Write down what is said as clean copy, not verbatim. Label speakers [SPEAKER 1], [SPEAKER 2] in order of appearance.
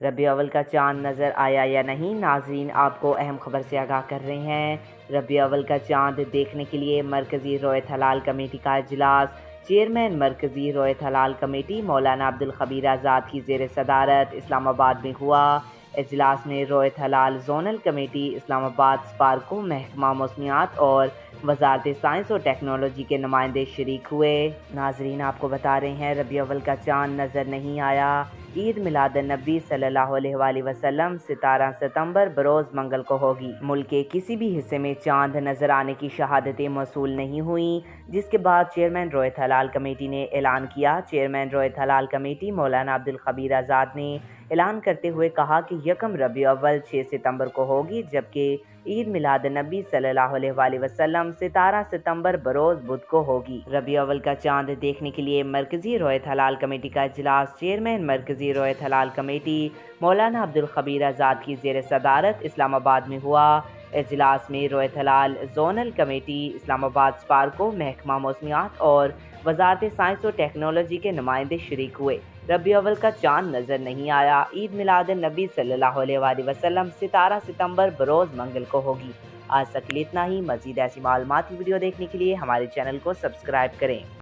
[SPEAKER 1] ربیع اول کا چاند نظر آیا یا نہیں؟ ناظرین آپ کو اہم خبر سے آگاہ کر رہے ہیں۔ ربیع اول کا چاند دیکھنے کے لیے مرکزی رؤیت ہلال کمیٹی کا اجلاس۔ چیئرمین مرکزی رؤیت ہلال کمیٹی مولانا عبدالخبیر آزاد کی زیر صدارت اسلام آباد میں ہوا۔ اجلاس میں رؤیت ہلال زونل کمیٹی اسلام آباد اسپارکو، محکمہ موسمیات اور وزارت سائنس و ٹیکنالوجی کے نمائندے شریک ہوئے۔ ناظرین آپ کو بتا رہے ہیں ربیع اول کا چاند نظر نہیں آیا۔ عید میلاد النبی صلی اللہ علیہ وآلہ وسلم 17 ستمبر بروز منگل کو ہوگی۔ ملک کے کسی بھی حصے میں چاند نظر آنے کی شہادتیں موصول نہیں ہوئیں، جس کے بعد چیئرمین رؤیت ہلال کمیٹی نے اعلان کیا۔ چیئرمین رؤیت ہلال کمیٹی مولانا عبدالخبیر آزاد نے اعلان کرتے ہوئے کہا کہ یکم ربیع اول 6 ستمبر کو ہوگی، جبکہ عید میلاد النبی صلی اللہ علیہ وآلہ وسلم 17 ستمبر بروز بدھ کو ہوگی۔ ربیع اول کا چاند دیکھنے کے لیے مرکزی رؤیت ہلال کمیٹی کا اجلاس۔ چیئرمین مرکزی رؤیت ہلال کمیٹی مولانا عبدالخبیر آزاد کی زیر صدارت اسلام آباد میں ہوا۔ اجلاس میں رؤیت ہلال زونل کمیٹی اسلام آباد اسپارکو، محکمہ موسمیات اور وزارت سائنس و ٹیکنالوجی کے نمائندے شریک ہوئے۔ ربیع اول کا چاند نظر نہیں آیا۔ عید میلاد النبی صلی اللہ علیہ وآلہ وسلم 17 ستمبر بروز منگل کو ہوگی۔ آج تک کے لیے اتنا ہی۔ مزید ایسی معلوماتی ویڈیو دیکھنے کے لیے ہمارے چینل کو سبسکرائب کریں۔